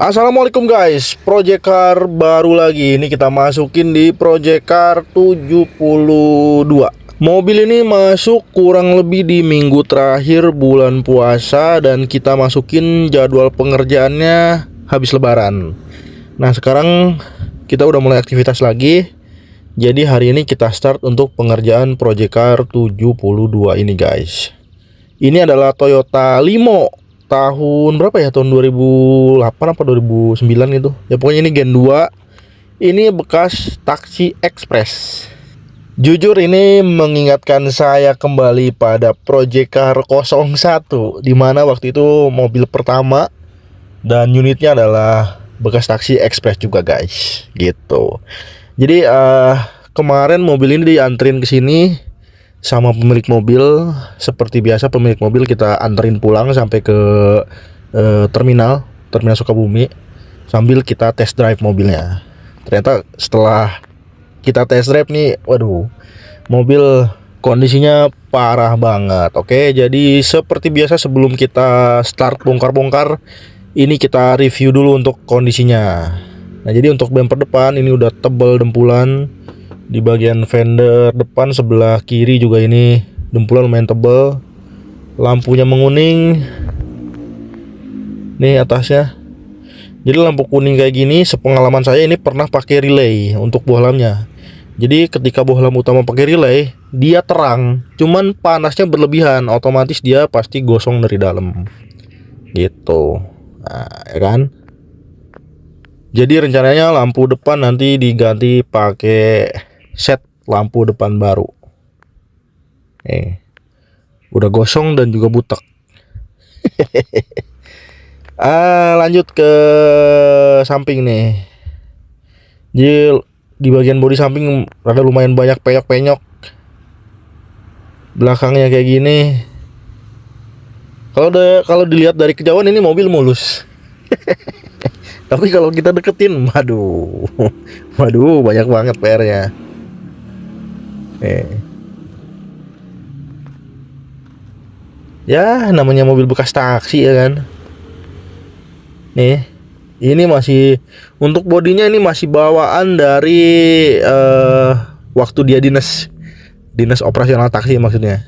Assalamualaikum guys, Project Car baru lagi. Ini kita masukin di Project Car 72. Mobil ini masuk kurang lebih di minggu terakhir bulan puasa, dan kita masukin jadwal pengerjaannya habis lebaran. Nah sekarang kita udah mulai aktivitas lagi. Jadi hari ini kita start untuk pengerjaan Project Car 72 ini guys. Ini adalah Toyota Limo tahun berapa ya, tahun 2008 apa 2009 gitu ya, pokoknya ini Gen 2. Ini bekas taksi ekspres. Jujur ini mengingatkan saya kembali pada Project Car 01, dimana waktu itu mobil pertama dan unitnya adalah bekas taksi ekspres juga guys, gitu. Jadi kemarin mobil ini diantrin ke sini sama pemilik mobil. Seperti biasa pemilik mobil kita anterin pulang sampai ke terminal Sukabumi, sambil kita test drive mobilnya. Ternyata setelah kita test drive nih, waduh, mobil kondisinya parah banget. Oke, jadi seperti biasa sebelum kita start bongkar-bongkar, ini kita review dulu untuk kondisinya. Nah jadi untuk bumper depan ini udah tebal dempulan. Di bagian fender depan sebelah kiri juga ini dempulan lumayan tebal. Lampunya menguning nih atasnya. Jadi lampu kuning kayak gini, sepengalaman saya ini pernah pakai relay untuk bohlamnya. Jadi ketika bohlam utama pakai relay, dia terang, cuman panasnya berlebihan, otomatis dia pasti gosong dari dalam gitu. Nah ya kan. Jadi rencananya lampu depan nanti diganti pakai set lampu depan baru. Udah gosong dan juga butek. Lanjut ke samping nih. Jadi di bagian bodi samping rada lumayan banyak penyok-penyok. Belakangnya kayak gini. Kalau dilihat dari kejauhan ini mobil mulus. Tapi kalau kita deketin, waduh, banyak banget PR-nya. Ya, namanya mobil bekas taksi ya kan. Nih, ini masih untuk bodinya, ini masih bawaan dari waktu dia dinas operasional taksi maksudnya.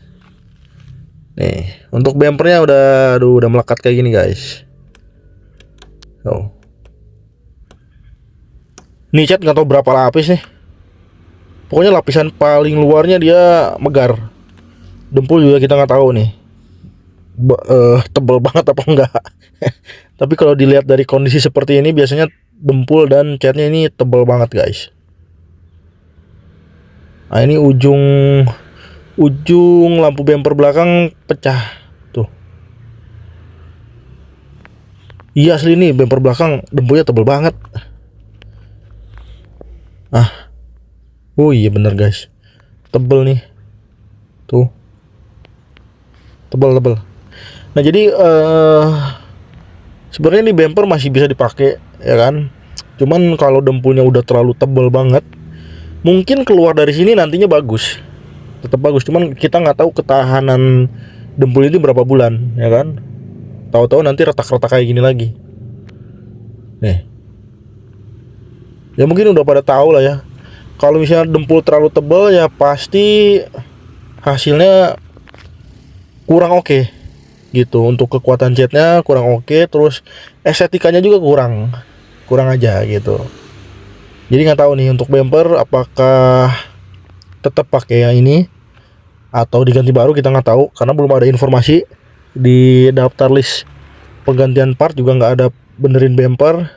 Nih, untuk bumpernya udah melekat kayak gini guys. Ini cat nggak tahu berapa lapis nih. Pokoknya lapisan paling luarnya dia megar. Dempul juga kita nggak tahu nih tebel banget apa enggak. Tapi kalau dilihat dari kondisi seperti ini, biasanya dempul dan catnya ini tebel banget guys. Nah ini ujung lampu bumper belakang pecah tuh. Iya asli nih, bumper belakang dempulnya tebel banget. Oh iya bener guys, tebel nih tuh, tebel. Nah jadi sebenarnya ini bumper masih bisa dipakai ya kan. Cuman kalau dempulnya udah terlalu tebel banget, mungkin keluar dari sini nantinya bagus, tetap bagus. Cuman kita nggak tahu ketahanan dempul ini berapa bulan ya kan. Tahu-tahu nanti retak-retak kayak gini lagi. Nih ya mungkin udah pada tahu lah ya. Kalau misalnya dempul terlalu tebal ya pasti hasilnya kurang oke gitu. Untuk kekuatan catnya kurang oke, terus estetikanya juga kurang aja gitu. Jadi nggak tahu nih untuk bumper apakah tetap pakai yang ini atau diganti baru, kita nggak tahu karena belum ada informasi. Di daftar list penggantian part juga nggak ada benerin bumper.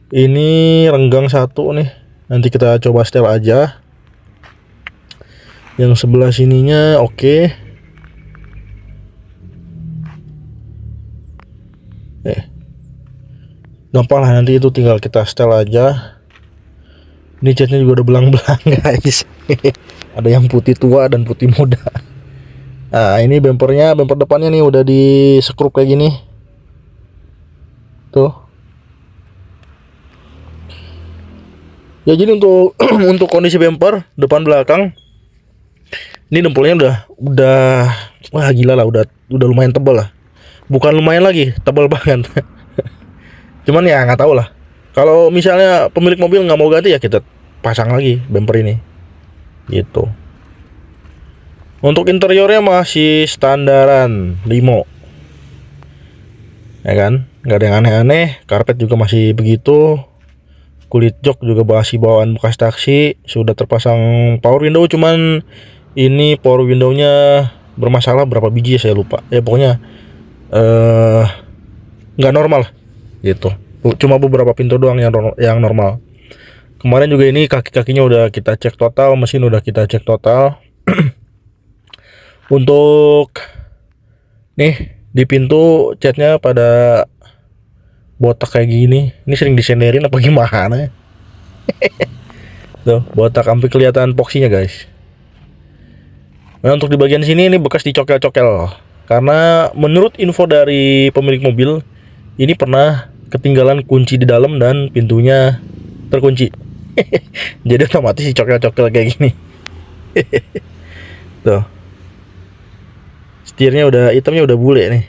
Ini renggang satu nih, nanti kita coba setel aja. Yang sebelah sininya oke. Gampang lah, nanti itu tinggal kita setel aja. Ini catnya juga udah belang-belang guys. Ada yang putih tua dan putih muda. Nah ini bumper depannya nih udah di skrup kayak gini tuh. Ya jadi untuk untuk kondisi bumper depan belakang ini dempulnya udah wah gila lah, udah lumayan tebal lah. Bukan lumayan lagi, tebal banget. Cuman ya nggak tahu lah. Kalau misalnya pemilik mobil nggak mau ganti ya kita pasang lagi bumper ini, gitu. Untuk interiornya masih standaran limo, ya kan, nggak ada yang aneh-aneh. Karpet juga masih begitu. Kulit jok juga masih bawaan bekas taksi. Sudah terpasang power window, cuman ini power windownya bermasalah berapa biji saya lupa. Ya pokoknya nggak normal gitu. Cuma beberapa pintu doang yang normal. Kemarin juga ini kaki-kakinya udah kita cek total, mesin udah kita cek total. Untuk nih di pintu catnya pada botak kayak gini. Ini sering disenderin apa gimana? Tuh, botak sampai kelihatan poksinya, guys. Nah, untuk di bagian sini ini bekas dicokel-cokel. Karena menurut info dari pemilik mobil, ini pernah ketinggalan kunci di dalam dan pintunya terkunci. Jadi otomatis dicokel-cokel kayak gini. Tuh. Setirnya udah, hitamnya udah bule nih.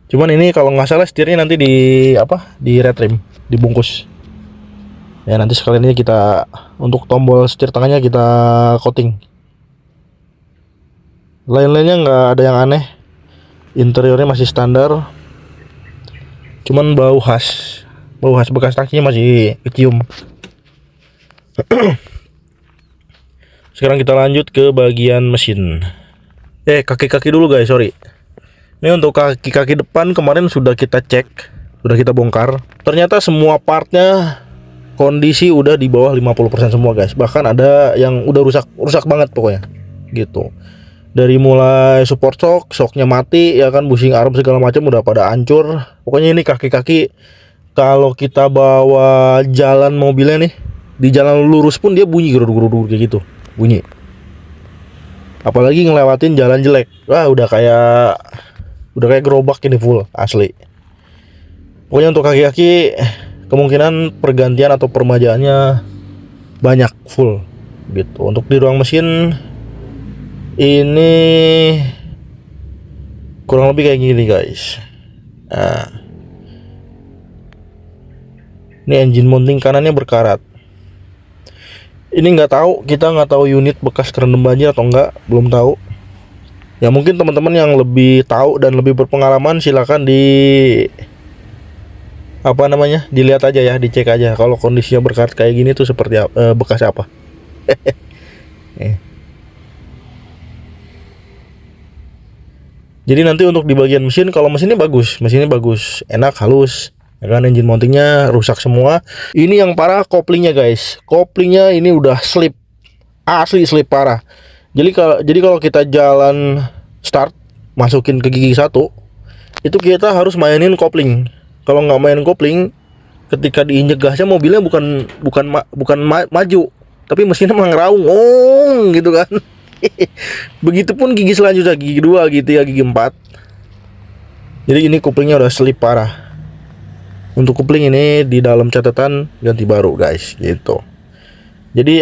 Cuman ini kalau nggak salah setirnya nanti di retrim, dibungkus. Ya nanti sekalian ini kita untuk tombol setir tengahnya kita coating. Lain-lainnya nggak ada yang aneh. Interiornya masih standar. Cuman bau khas bekas taksinya masih kecium. Sekarang kita lanjut ke bagian mesin. Kaki-kaki dulu guys, sorry. Ini untuk kaki-kaki depan kemarin sudah kita cek, sudah kita bongkar. Ternyata semua partnya kondisi udah di bawah 50% semua guys. Bahkan ada yang udah rusak banget pokoknya. Gitu. Dari mulai support shocknya mati, ya kan, bushing arm segala macam udah pada hancur. Pokoknya ini kaki-kaki kalau kita bawa jalan mobilnya nih, di jalan lurus pun dia bunyi geruduk-geruduk kayak gitu, bunyi. Apalagi ngelewatin jalan jelek, wah udah kayak gerobak ini full asli. Pokoknya untuk kaki-kaki kemungkinan pergantian atau permajaannya banyak full gitu. Untuk di ruang mesin ini kurang lebih kayak gini guys. Nah, ini engine mounting kanannya berkarat. Ini kita nggak tahu unit bekas kerendam banjir atau enggak, belum tahu. Ya mungkin teman-teman yang lebih tahu dan lebih berpengalaman silakan dilihat aja ya, dicek aja kalau kondisinya berkarat kayak gini tuh seperti bekas apa. Jadi nanti untuk di bagian mesin, kalau mesinnya bagus, enak, halus. Ya kan, engine mountingnya rusak semua. Ini yang parah koplingnya guys. Koplingnya ini udah slip, asli slip parah. Jadi kalau kita jalan start, masukin ke gigi 1, itu kita harus mainin kopling. Kalau nggak main kopling, ketika diinjek gasnya mobilnya bukan maju, tapi mesinnya malah ngeraung, gitu kan. Begitupun gigi selanjutnya, gigi 2, gigi 3, gigi 4. Jadi ini koplingnya udah slip parah. Untuk kopling ini di dalam catatan ganti baru guys, gitu. Jadi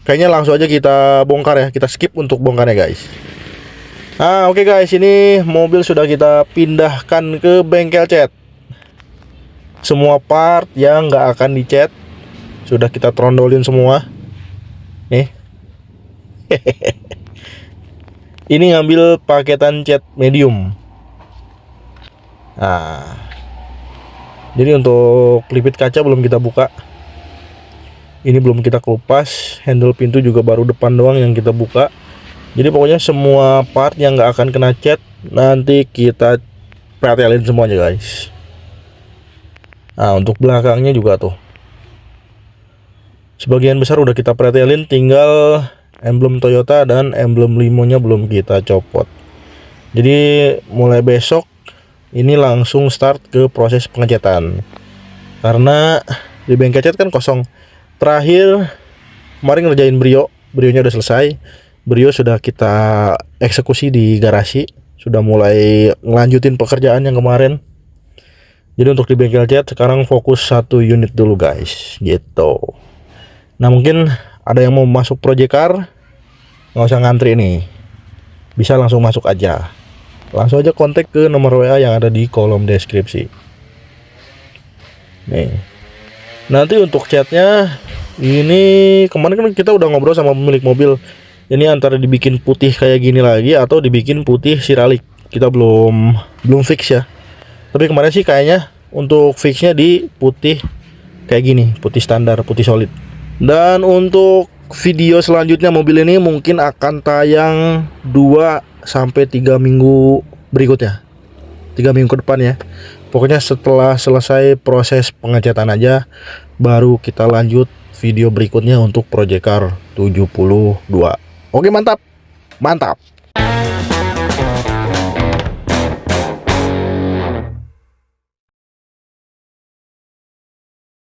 kayaknya langsung aja kita bongkar ya, kita skip untuk bongkarnya guys. Oke guys, ini mobil sudah kita pindahkan ke bengkel cat. Semua part yang nggak akan dicat sudah kita trondolin semua. Nih. Ini ngambil paketan cat medium. Jadi untuk pelipit kaca belum kita buka. Ini belum kita kelupas. Handle pintu juga baru depan doang yang kita buka. Jadi pokoknya semua part yang nggak akan kena cat nanti kita pretelin semuanya guys. Untuk belakangnya juga tuh, sebagian besar udah kita pretelin, tinggal emblem Toyota dan emblem limonya belum kita copot. Jadi mulai besok ini langsung start ke proses pengecatan, karena di bengkel cat kan kosong. Terakhir kemarin ngerjain brionya udah selesai. Brio sudah kita eksekusi di garasi, sudah mulai ngelanjutin pekerjaan yang kemarin. Jadi untuk di bengkel cat sekarang fokus 1 unit dulu guys, gitu. Nah mungkin ada yang mau masuk project car, nggak usah ngantri nih, bisa langsung masuk aja. langsung aja kontak ke nomor WA yang ada di kolom deskripsi. Nih, nanti untuk catnya ini kemarin kan kita udah ngobrol sama pemilik mobil. Ini antara dibikin putih kayak gini lagi atau dibikin putih siralik. Kita belum fix ya. Tapi kemarin sih kayaknya untuk fixnya di putih kayak gini, putih standar, putih solid. Dan untuk video selanjutnya mobil ini mungkin akan tayang 2-3 minggu berikutnya. 3 minggu ke depan ya. Pokoknya setelah selesai proses pengecatan aja, baru kita lanjut video berikutnya untuk Project Car 72. Oke, mantap. Mantap.